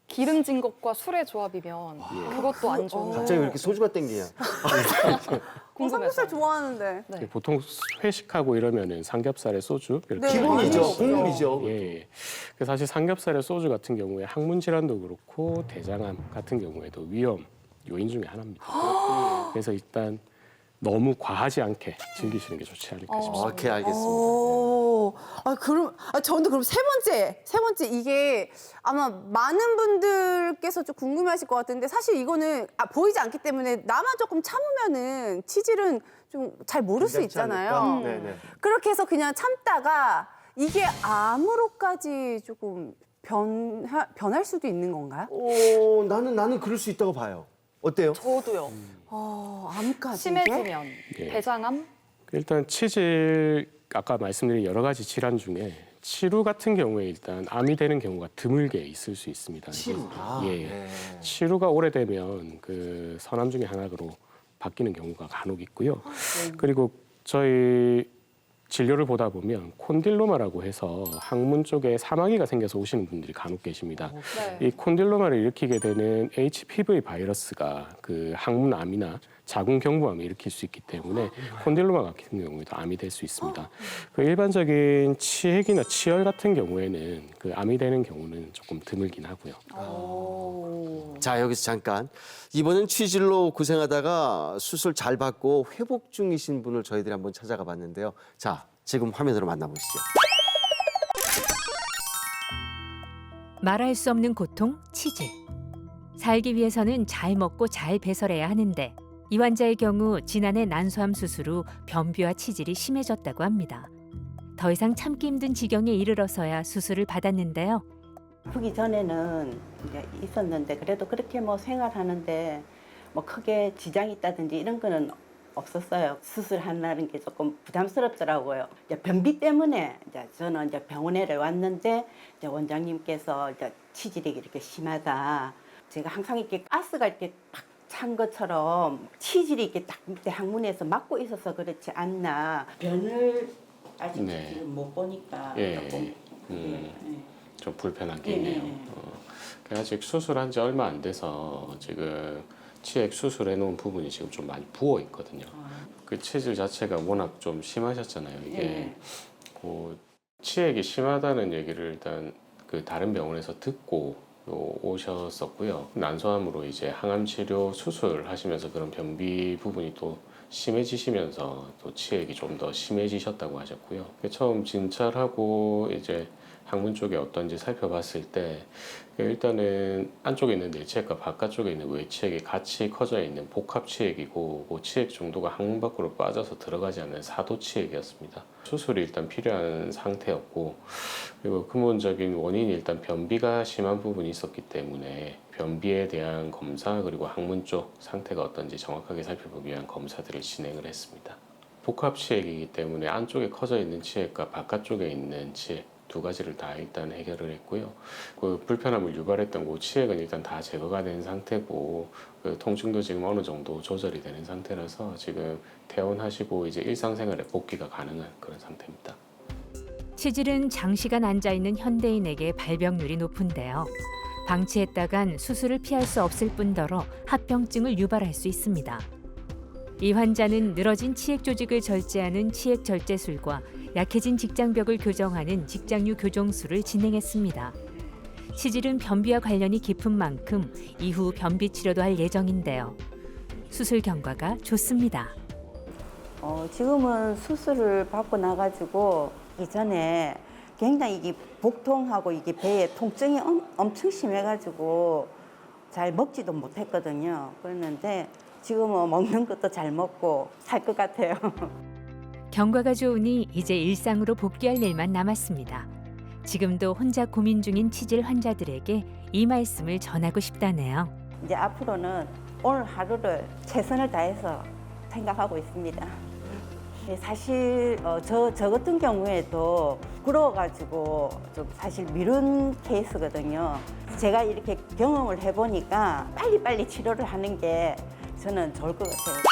기름진 것과 술의 조합이면 그것도 안 좋은 갑자기 왜 이렇게 소주가 땡기냐? 궁금해서. 삼겹살 좋아하는데. 네. 보통 회식하고 이러면은 삼겹살에 소주 이렇게 기본이죠. 많이 국물이죠. 예. 그래서 사실 삼겹살에 소주 같은 경우에 항문 질환도 그렇고 대장암 같은 경우에도 위험 요인 중에 하나입니다. 그래서 일단 너무 과하지 않게 즐기시는 게 좋지 않을까 싶습니다. 오케이, 알겠습니다. 저는 그럼 세 번째 이게 아마 많은 분들께서 좀 궁금해하실 것 같은데 사실 이거는 보이지 않기 때문에 나만 조금 참으면은 치질은 좀 잘 모를 수 괜찮지 있잖아요. 않을까? 네네. 그렇게 해서 그냥 참다가 이게 암으로까지 조금 변할 수도 있는 건가요? 나는 그럴 수 있다고 봐요. 어때요? 저도요. 암까지 심해지면 예. 대장암? 일단 치질 아까 말씀드린 여러 가지 질환 중에 치루 같은 경우에 일단 암이 되는 경우가 드물게 있을 수 있습니다. 치루가? 예. 네. 치루가 오래되면 그 선암 중에 하나로 바뀌는 경우가 간혹 있고요. 그리고 저희 진료를 보다 보면 콘딜로마라고 해서 항문 쪽에 사마귀가 생겨서 오시는 분들이 간혹 계십니다. 네. 이 콘딜로마를 일으키게 되는 HPV 바이러스가 그 항문암이나 자궁 경부암을 일으킬 수 있기 때문에 콘딜로마 같은 경우에도 암이 될 수 있습니다. 그 일반적인 치핵이나 치열 같은 경우에는 그 암이 되는 경우는 조금 드물긴 하고요. 자, 여기서 잠깐. 이번엔 취질로 고생하다가 수술 잘 받고 회복 중이신 분을 저희들이 한번 찾아가 봤는데요. 자, 지금 화면으로 만나보시죠. 말할 수 없는 고통, 치질. 살기 위해서는 잘 먹고 잘 배설해야 하는데 이 환자의 경우 지난해 난소암 수술 후 변비와 치질이 심해졌다고 합니다. 더 이상 참기 힘든 지경에 이르러서야 수술을 받았는데요. 아프기 전에는 이제 있었는데 그래도 그렇게 뭐 생활하는데 뭐 크게 지장이 있다든지 이런 거는 없었어요. 수술한다는 게 조금 부담스럽더라고요. 이제 변비 때문에 이제 저는 이제 병원에 왔는데 이제 원장님께서 이제 치질이 이렇게 심하다. 제가 항상 이렇게 가스가 이렇게 팍 찬 것처럼 치질이 이렇게 딱 밑에 항문에서 막고 있어서 그렇지 않나. 변을 아직 네. 지금 못 보니까 예. 조금 좀 불편하겠네요. 아직 수술한 지 얼마 안 돼서 지금 치핵 수술해 놓은 부분이 지금 좀 많이 부어 있거든요. 그 치질 자체가 워낙 좀 심하셨잖아요. 이게 그 치핵이 심하다는 얘기를 일단 그 다른 병원에서 듣고 오셨었고요. 난소암으로 이제 항암 치료 수술하시면서 그런 변비 부분이 또 심해지시면서 또 치핵이 좀 더 심해지셨다고 하셨고요. 처음 진찰하고 이제 항문 쪽에 어떤지 살펴봤을 때 일단은 안쪽에 있는 내치핵과 바깥쪽에 있는 외치핵이 같이 커져 있는 복합치핵이고 그 치핵 정도가 항문 밖으로 빠져서 들어가지 않는 사도치핵이었습니다. 수술이 일단 필요한 상태였고 그리고 근본적인 원인이 일단 변비가 심한 부분이 있었기 때문에 변비에 대한 검사 그리고 항문 쪽 상태가 어떤지 정확하게 살펴보기 위한 검사들을 진행을 했습니다. 복합치핵이기 때문에 안쪽에 커져 있는 치핵과 바깥쪽에 있는 치핵 두 가지를 다 일단 해결을 했고요. 그 불편함을 유발했던 그 치핵은 일단 다 제거가 된 상태고 그 통증도 지금 어느 정도 조절이 되는 상태라서 지금 퇴원하시고 이제 일상생활에 복귀가 가능한 그런 상태입니다. 치질은 장시간 앉아있는 현대인에게 발병률이 높은데요. 방치했다간 수술을 피할 수 없을 뿐더러 합병증을 유발할 수 있습니다. 이 환자는 늘어진 치핵 조직을 절제하는 치핵 절제술과 약해진 직장벽을 교정하는 직장류 교정술을 진행했습니다. 치질은 변비와 관련이 깊은 만큼 이후 변비 치료도 할 예정인데요. 수술 경과가 좋습니다. 지금은 수술을 받고 나가지고 이전에 굉장히 이게 복통하고 이게 배에 통증이 엄청 심해가지고 잘 먹지도 못했거든요. 그랬는데 지금은 먹는 것도 잘 먹고 살 것 같아요. 경과가 좋으니 이제 일상으로 복귀할 일만 남았습니다. 지금도 혼자 고민 중인 치질 환자들에게 이 말씀을 전하고 싶다네요. 이제 앞으로는 오늘 하루를 최선을 다해서 생각하고 있습니다. 사실 저 같은 경우에도 부러워가지고 좀 사실 미룬 케이스거든요. 제가 이렇게 경험을 해보니까 빨리빨리 치료를 하는 게 저는 좋을 것 같아요.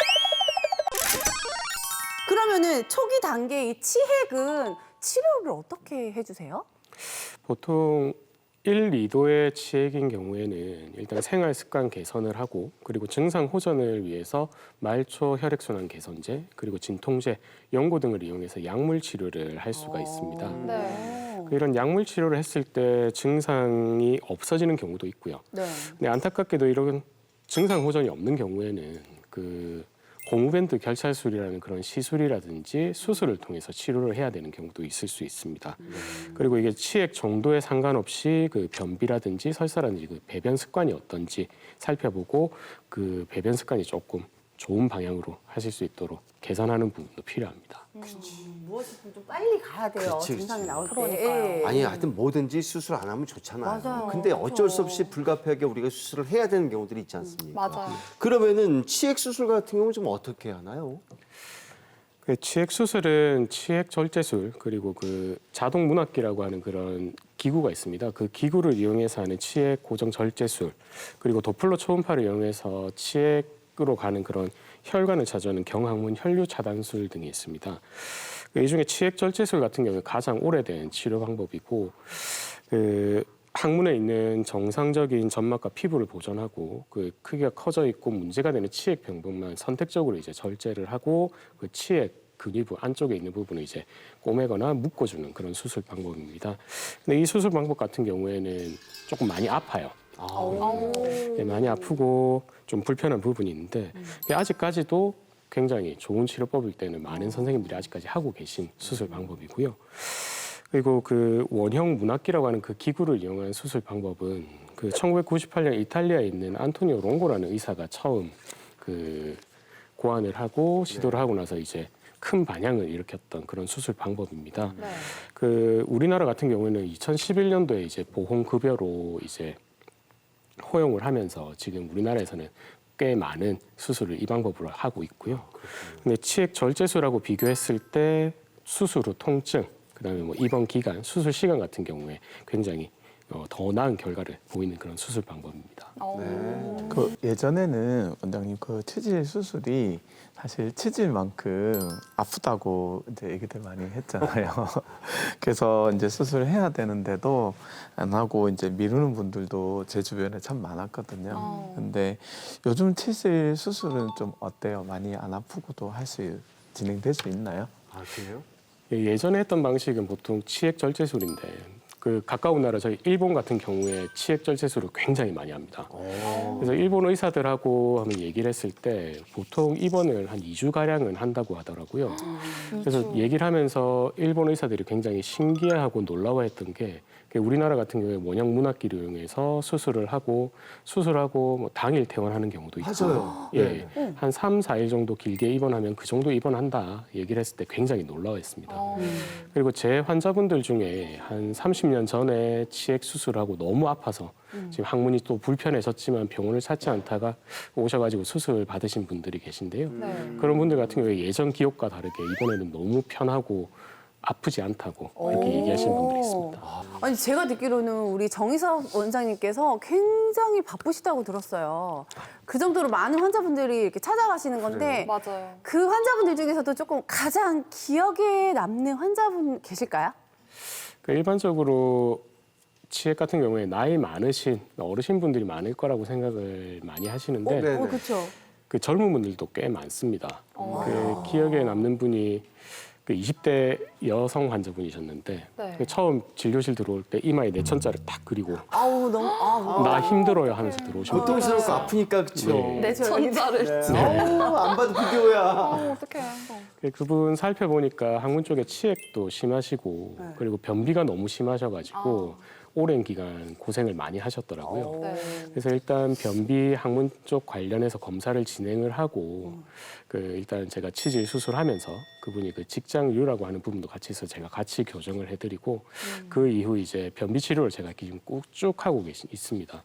그러면은 초기 단계의 치핵은 치료를 어떻게 해주세요? 보통 1, 2도의 치핵인 경우에는 일단 생활 습관 개선을 하고 그리고 증상 호전을 위해서 말초 혈액순환 개선제 그리고 진통제, 연고 등을 이용해서 약물 치료를 할 수가 있습니다. 네. 이런 약물 치료를 했을 때 증상이 없어지는 경우도 있고요. 네. 근데 안타깝게도 이런 증상 호전이 없는 경우에는 그 고무밴드 결찰술이라는 그런 시술이라든지 수술을 통해서 치료를 해야 되는 경우도 있을 수 있습니다. 그리고 이게 치핵 정도에 상관없이 그 변비라든지 설사라든지 그 배변 습관이 어떤지 살펴보고 그 배변 습관이 조금 좋은 방향으로 하실 수 있도록 개선하는 부분도 필요합니다. 무엇이든 좀 빨리 가야 돼요. 그렇지, 증상이 그렇지. 나올 때. 그러니까요. 아니 하여튼 뭐든지 수술 안 하면 좋잖아요. 맞아요. 근데 어쩔 수 그렇죠. 없이 불가피하게 우리가 수술을 해야 되는 경우들이 있지 않습니까? 맞아요. 그러면은 치핵 수술 같은 경우는 좀 어떻게 하나요? 그 치핵 수술은 치핵 절제술 그리고 그 자동 문학기라고 하는 그런 기구가 있습니다. 그 기구를 이용해서 하는 치핵 고정 절제술 그리고 도플러 초음파를 이용해서 치핵으로 가는 그런 혈관을 차지하는 경항문 혈류 차단술 등이 있습니다. 이 중에 치핵 절제술 같은 경우는 가장 오래된 치료 방법이고 그 항문에 있는 정상적인 점막과 피부를 보존하고 그 크기가 커져 있고 문제가 되는 치액 병분만 선택적으로 이제 절제를 하고 그 치액 근위부 안쪽에 있는 부분을 이제 꼬매거나 묶어주는 그런 수술 방법입니다. 근데 이 수술 방법 같은 경우에는 조금 많이 아파요. 네, 많이 아프고 좀 불편한 부분이 있는데 아직까지도 굉장히 좋은 치료법일 때는 많은 선생님들이 아직까지 하고 계신 수술 방법이고요. 그리고 그 원형 문학기라고 하는 그 기구를 이용한 수술 방법은 그 1998년 이탈리아에 있는 안토니오 롱고라는 의사가 처음 그 고안을 하고 시도를 하고 나서 이제 큰 반향을 일으켰던 그런 수술 방법입니다. 그 우리나라 같은 경우에는 2011년도에 이제 보험급여로 이제 허용을 하면서 지금 우리나라에서는 꽤 많은 수술을 이 방법으로 하고 있고요. 근데 치액 절제술하고 비교했을 때 수술 후 통증, 그다음에 뭐 입원 기간, 수술 시간 같은 경우에 굉장히 더 나은 결과를 보이는 그런 수술 방법입니다. 그 예전에는 원장님 그 치질 수술이 사실 치질만큼 아프다고 이제 얘기들 많이 했잖아요. 그래서 이제 수술을 해야 되는데도 안 하고 이제 미루는 분들도 제 주변에 참 많았거든요. 근데 요즘 치질 수술은 좀 어때요? 많이 안 아프고도 진행될 수 있나요? 아, 그래요? 예전에 했던 방식은 보통 치액 절제술인데 그 가까운 나라 저희 일본 같은 경우에 치액 절제술을 굉장히 많이 합니다. 그래서 일본 의사들하고 한번 얘기를 했을 때 보통 입원을 한 2주 가량은 한다고 하더라고요. 그래서 얘기를 하면서 일본 의사들이 굉장히 신기해하고 놀라워했던 게 우리나라 같은 경우에 원형 문학기를 이용해서 수술을 하고 뭐 당일 퇴원하는 경우도 있고, 맞아요. 예, 한 3, 4일 정도 길게 입원하면 그 정도 입원한다 얘기를 했을 때 굉장히 놀라워했습니다. 그리고 제 환자분들 중에 한 30년 전에 치액 수술하고 너무 아파서 지금 항문이 또 불편해졌지만 병원을 찾지 않다가 오셔가지고 수술 받으신 분들이 계신데요. 그런 분들 같은 경우에 예전 기억과 다르게 이번에는 너무 편하고 아프지 않다고 이렇게 얘기하시는 분들이 있습니다. 아니 제가 듣기로는 우리 정희석 원장님께서 굉장히 바쁘시다고 들었어요. 그 정도로 많은 환자분들이 이렇게 찾아가시는 건데 맞아요. 그 환자분들 중에서도 조금 가장 기억에 남는 환자분 계실까요? 그 일반적으로 치액 같은 경우에 나이 많으신 어르신분들이 많을 거라고 생각을 많이 하시는데 그렇죠. 그 젊은 분들도 꽤 많습니다. 그 기억에 남는 분이 그 20대 여성 환자분이셨는데 그 처음 진료실 들어올 때 이마에 내천자를 딱 그리고 아우 너무 나 힘들어요 하면서 들어오시면 고통스럽고 아프니까 그쵸. 네. 천자를. 안 봐도 비교야. 어떡해. 그분 살펴보니까 항문 쪽에 치액도 심하시고 그리고 변비가 너무 심하셔가지고 오랜 기간 고생을 많이 하셨더라고요. 그래서 일단 변비 항문 쪽 관련해서 검사를 진행을 하고 그 일단 제가 치질 수술하면서 그분이 그 직장유라고 하는 부분도 같이 있어 제가 같이 교정을 해드리고 그 이후 이제 변비 치료를 제가 지금 쭉 하고 있습니다.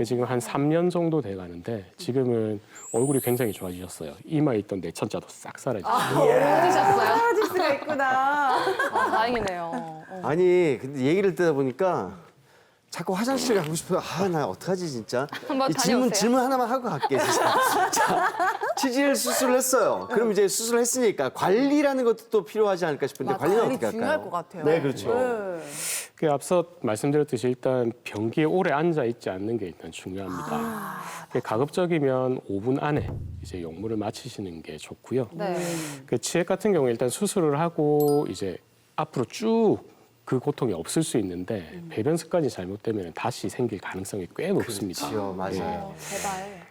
지금 한 3년 정도 돼가는데 지금은 얼굴이 굉장히 좋아지셨어요. 이마에 있던 내천자도 싹 사라지셨어요. 사라질 수가 있구나. 다행이네요. 아니, 근데 얘기를 듣다 보니까 자꾸 화장실 가고 싶어요. 아, 나 어떡하지, 진짜. 한번 이 다녀오세요. 질문 하나만 하고 갈게, 진짜. 자, 치질 수술을 했어요. 그럼 이제 수술을 했으니까 관리라는 것도 또 필요하지 않을까 싶은데 관리는 관리 어떻게 할까요? 중요할 것 같아요. 네, 그렇죠. 그 앞서 말씀드렸듯이 일단 변기에 오래 앉아 있지 않는 게 일단 중요합니다. 가급적이면 5분 안에 이제 용물을 마치시는 게 좋고요. 그 치액 같은 경우에 일단 수술을 하고 이제 앞으로 쭉 그 고통이 없을 수 있는데 배변 습관이 잘못되면 다시 생길 가능성이 꽤 높습니다. 그렇죠, 맞아요. 제발.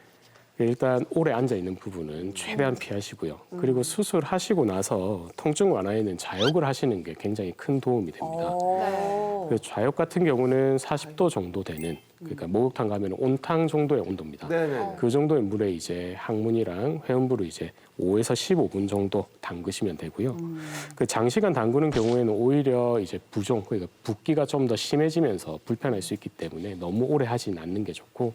일단 오래 앉아 있는 부분은 최대한 피하시고요. 그리고 수술하시고 나서 통증 완화에는 자욕을 하시는 게 굉장히 큰 도움이 됩니다. 그 좌욕 같은 경우는 40도 정도 되는 그러니까 목욕탕 가면 온탕 정도의 온도입니다. 네네. 그 정도의 물에 이제 항문이랑 회음부를 이제 5에서 15분 정도 담그시면 되고요. 그 장시간 담그는 경우에는 오히려 이제 부종, 그러니까 붓기가 좀 더 심해지면서 불편할 수 있기 때문에 너무 오래 하진 않는 게 좋고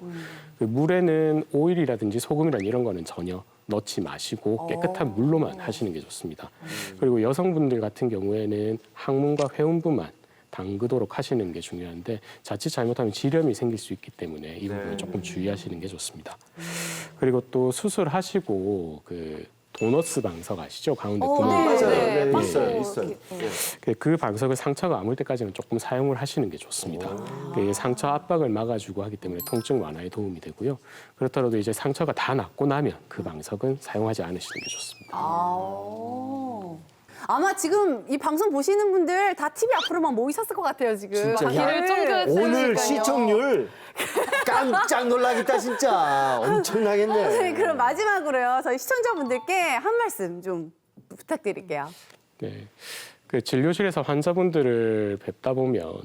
그 물에는 오일이라든지 소금이란 이런 거는 전혀 넣지 마시고 깨끗한 물로만 하시는 게 좋습니다. 그리고 여성분들 같은 경우에는 항문과 회음부만 담그도록 하시는 게 중요한데 자칫 잘못하면 지렴이 생길 수 있기 때문에 이 부분을 조금 주의하시는 게 좋습니다. 그리고 또 수술하시고 그 도너스 방석 아시죠? 가운데 어, 구멍. 네, 맞아요. 네. 네, 방금 있어요, 이렇게. 있어요. 그 방석을 상처가 아물 때까지는 조금 사용을 하시는 게 좋습니다. 그 상처 압박을 막아주고 하기 때문에 통증 완화에 도움이 되고요. 그렇더라도 이제 상처가 다 낫고 나면 그 방석은 사용하지 않으시는 게 좋습니다. 아마 지금 이 방송 보시는 분들 다 TV 앞으로만 모이셨을 것 같아요, 지금. 진짜. 길을 네. 쫑긋 오늘 세우니까요. 시청률 깜짝 놀라겠다 진짜. 엄청나겠네. 선생님, 그럼 마지막으로요. 저희 시청자분들께 한 말씀 좀 부탁드릴게요. 네, 그 진료실에서 환자분들을 뵙다 보면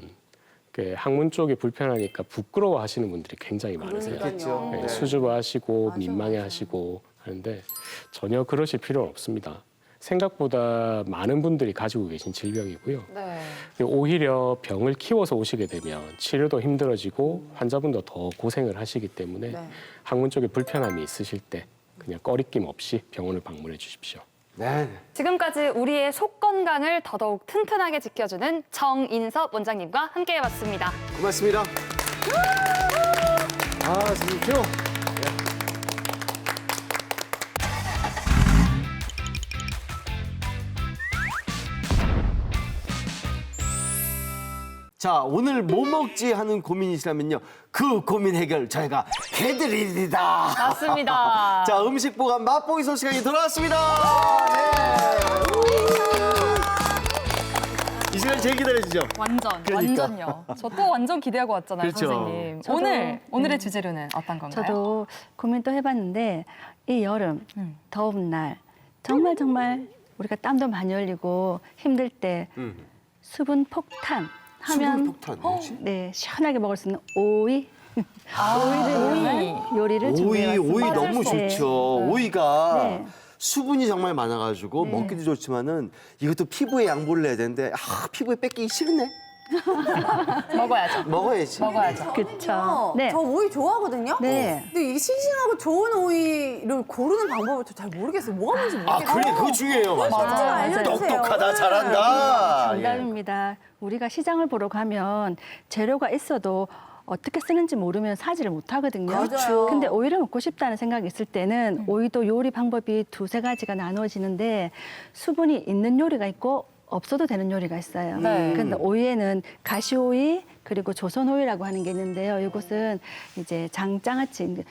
그 항문 쪽이 불편하니까 부끄러워하시는 분들이 굉장히 많으세요. 그러니까요. 네, 네. 수줍어하시고 맞아, 민망해하시고 하는데 전혀 그러실 필요는 없습니다. 생각보다 많은 분들이 가지고 계신 질병이고요. 네. 오히려 병을 키워서 오시게 되면 치료도 힘들어지고 환자분도 더 고생을 하시기 때문에 네. 항문 쪽에 불편함이 있으실 때 그냥 꺼리낌 없이 병원을 방문해 주십시오. 네. 지금까지 우리의 속 건강을 더더욱 튼튼하게 지켜주는 정인섭 원장님과 함께해봤습니다. 고맙습니다. 아, 재밌죠? 자, 오늘 뭐 먹지 하는 고민이시라면요. 그 고민 해결 저희가 해드립니다. 맞습니다. 자, 음식 보관 맛보기 시간이 돌아왔습니다. 네. 이 시간 제일 기다려지죠? 완전, 그러니까. 완전요. 저 또 완전 기대하고 왔잖아요, 그렇죠. 선생님. 저도, 오늘의 주제로는 어떤 건가요? 저도 고민도 해봤는데 이 여름 더운 날 정말 우리가 땀도 많이 흘리고 힘들 때 수분 폭탄 하면 수분 폭탄 뭐지? 네 시원하게 먹을 수 있는 오이 오이. 요리를 오이, 준비해봤습니다. 오이 너무 네. 좋죠. 오이가 네. 수분이 정말 많아가지고 먹기도 좋지만은 이것도 피부에 양보를 해야 되는데 피부에 뺏기기 싫네. 먹어야죠. 먹어야지. 먹어야죠. 그렇죠. 저 오이 좋아하거든요. 네. 근데 이게 싱싱하고 좋은 오이를 고르는 방법을 저 잘 모르겠어요. 뭐가 뭔지 아, 모르겠어요. 그래, 그거 중요해요. 맞아. 좀 알려주세요. 똑똑하다, 네. 잘한다. 정답입니다. 우리가 시장을 보러 가면 재료가 있어도 어떻게 쓰는지 모르면 사지를 못하거든요. 그렇죠. 근데 오이를 먹고 싶다는 생각이 있을 때는 오이도 요리 방법이 두세 가지가 나누어지는데 수분이 있는 요리가 있고 없어도 되는 요리가 있어요. 네. 근데 오이에는 가시오이 그리고 조선오이라고 하는 게 있는데요. 이것은 이제 장장아찌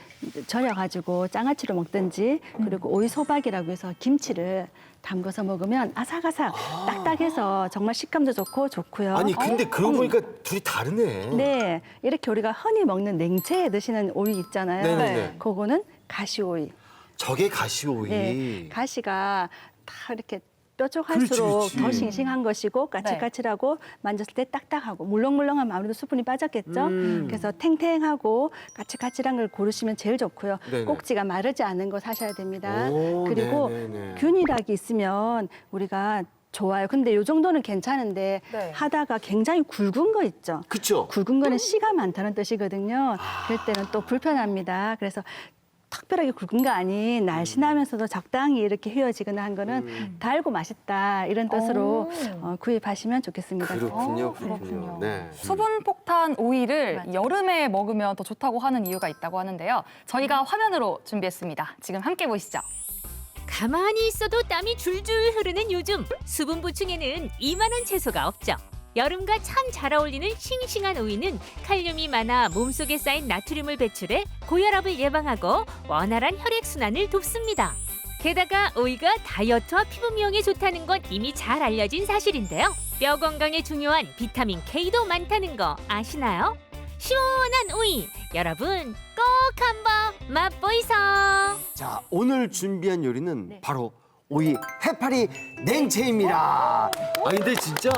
절여가지고 장아찌로 먹든지 그리고 오이 소박이라고 해서 김치를 담궈서 먹으면 아삭아삭 딱딱해서 정말 식감도 좋고요. 아니, 근데 그러고 보니까 둘이 다르네. 네, 이렇게 우리가 흔히 먹는 냉채에 드시는 오이 있잖아요. 네네네. 그거는 가시오이. 저게 가시오이. 네, 가시가 다 이렇게 뾰족할수록 그렇지. 더 싱싱한 것이고 까칠까칠하고 만졌을 때 딱딱하고 물렁물렁하면 아무래도 수분이 빠졌겠죠. 그래서 탱탱하고 까칠까칠한 걸 고르시면 제일 좋고요. 네네. 꼭지가 마르지 않은 거 사셔야 됩니다. 오, 그리고 네네네. 균일하게 있으면 우리가 좋아요. 근데 이 정도는 괜찮은데 네. 하다가 굉장히 굵은 거 있죠. 그쵸? 굵은 거는 씨가 많다는 뜻이거든요. 그럴 때는 또 불편합니다. 그래서 특별하게 굵은 거 아닌 날씬하면서도 적당히 이렇게 휘어지거나 한 거는 달고 맛있다 이런 뜻으로 구입하시면 좋겠습니다. 그렇군요, 그렇군요. 그렇군요. 네. 수분 폭탄 오이를 여름에 먹으면 더 좋다고 하는 이유가 있다고 하는데요. 저희가 화면으로 준비했습니다. 지금 함께 보시죠. 가만히 있어도 땀이 줄줄 흐르는 요즘 수분 보충에는 이만한 채소가 없죠. 여름과 참 잘 어울리는 싱싱한 오이는 칼륨이 많아 몸속에 쌓인 나트륨을 배출해 고혈압을 예방하고 원활한 혈액순환을 돕습니다. 게다가 오이가 다이어트와 피부 미용에 좋다는 건 이미 잘 알려진 사실인데요. 뼈 건강에 중요한 비타민 K도 많다는 거 아시나요? 시원한 오이, 여러분 꼭 한번 맛보이소! 자, 오늘 준비한 요리는 네. 바로 오이 해파리 냉채입니다. 아, 근데 진짜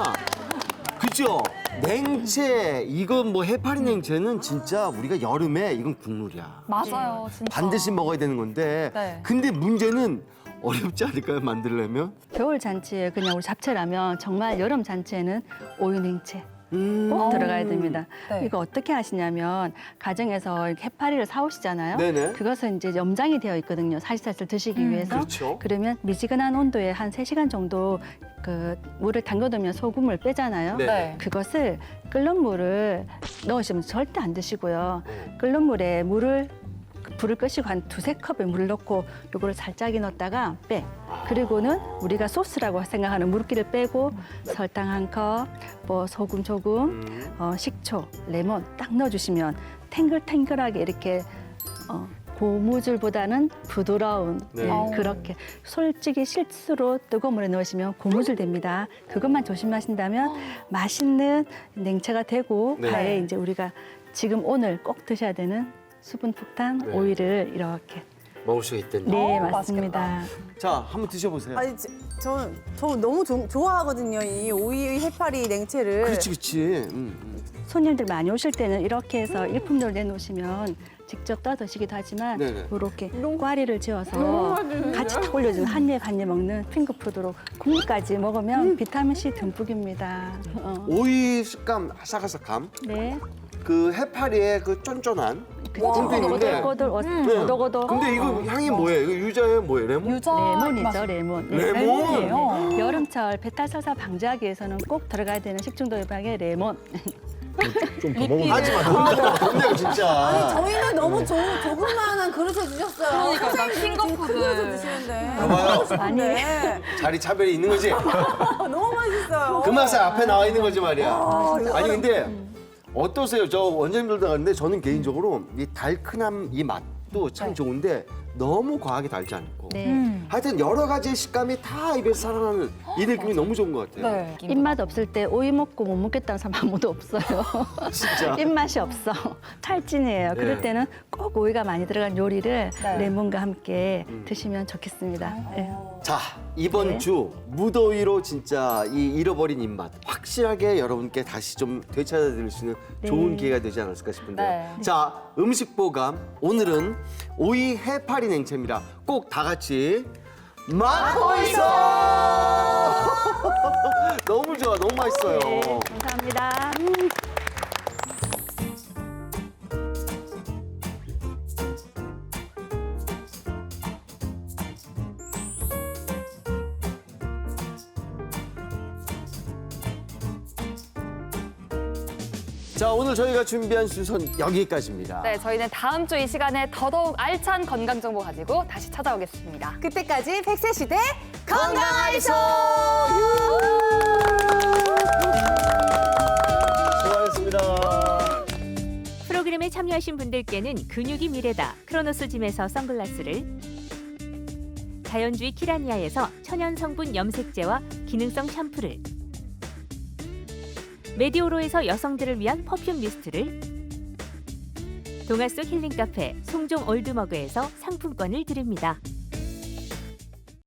그죠? 냉채, 이건 뭐 해파리 냉채는 진짜 우리가 여름에 이건 국물이야. 맞아요, 진짜. 반드시 먹어야 되는 건데. 네. 근데 문제는 어렵지 않을까요? 만들려면? 겨울 잔치에 그냥 우리 잡채라면 정말 여름 잔치에는 오이 냉채 꼭 들어가야 됩니다. 네. 이거 어떻게 하시냐면 가정에서 이렇게 해파리를 사오시잖아요. 네네. 그것은 이제 염장이 되어 있거든요. 살살살 드시기 위해서. 그렇죠. 그러면 미지근한 온도에 한 3시간 정도 그 물을 담궈두면 소금을 빼잖아요. 네. 그것을 끓는 물을 넣으시면 절대 안 드시고요. 끓는 물에 물을 불을 끄시고 한 2~3컵의 물을 넣고 요거를 살짝 넣었다가 빼. 그리고는 우리가 소스라고 생각하는 물기를 빼고 설탕 1컵, 뭐 소금 조금, 식초, 레몬 딱 넣어주시면 탱글탱글하게 이렇게 고무줄보다는 부드러운 네. 그렇게 솔직히 실수로 뜨거운 물에 넣으시면 고무줄 됩니다. 그것만 조심하신다면 맛있는 냉채가 되고 네. 가에 이제 우리가 지금 오늘 꼭 드셔야 되는 수분 폭탄 네. 오이를 이렇게 먹을 수가 있다니. 네 맞습니다. 자, 한번 드셔보세요. 아니 저 너무 좋아하거든요. 이 오이 해파리 냉채를. 그렇지, 그렇지. 손님들 많이 오실 때는 이렇게 해서 일품들을 내놓으시면 직접 떠 드시기도 하지만 네네. 이렇게 꽈리를 지어서 같이 탁 올려주는 한 입 먹는 핑크푸드로 국물까지 먹으면 비타민C 듬뿍입니다. 오이 식감, 아삭아삭함. 네. 그 해파리의 그 쫀쫀한. 그것도 있는데. 오도고도. 근데 이거 향이 뭐예요? 이거 유자예요? 뭐예요? 레몬? 레몬이죠, 레몬. 네. 레몬. 여름철 배탈 설사 방지하기 위해서는 꼭 들어가야 되는 식중독 예방에 레몬. 좀 더 먹으면 하지 마. 돈내고 진짜. 아니 저희는 너무 조그마한 그릇에 주셨어요. 그러니까 핑거푸드. 그릇에 드시는데. 봐봐요. 네. 자리 차별이 있는 거지? 너무 맛있어요. 그 맛에 앞에 나와 있는 거지 말이야. 아니 근데 어떠세요? 저 원장님들도 가는데 저는 개인적으로 이 달큰함 이 맛도 참 좋은데 너무 과하게 달지 않고 하여튼 여러 가지의 식감이 다 입에서 살아나는 이 느낌이 너무 좋은 것 같아요. 네. 입맛 없을 때 오이 먹고 못 먹겠다는 사람 아무도 없어요. 진짜. 입맛이 없어. 탈진이에요. 네. 그럴 때는 꼭 오이가 많이 들어간 요리를 레몬과 함께 드시면 좋겠습니다. 네. 자, 이번 주 무더위로 진짜 이 잃어버린 입맛 확실하게 여러분께 다시 좀 되찾아드릴 수 있는 좋은 기회가 되지 않았을까 싶은데요. 네. 자, 음식 보감. 오늘은 오이 해파리 냉채입니다. 꼭 다 같이 맛보 있어! 너무 좋아, 너무 맛있어요. 네, 감사합니다. 자, 오늘 저희가 준비한 순서는 여기까지입니다. 네, 저희는 다음 주 이 시간에 더더욱 알찬 건강 정보 가지고 다시 찾아오겠습니다. 그때까지 100세 시대 건강하이소! 수고하셨습니다. 프로그램에 참여하신 분들께는 근육이 미래다 크로노스짐에서 선글라스를, 자연주의 키라니아에서 천연 성분 염색제와 기능성 샴푸를, 메디오로에서 여성들을 위한 퍼퓸 미스트를, 동화 속 힐링 카페 송종 올드머그에서 상품권을 드립니다.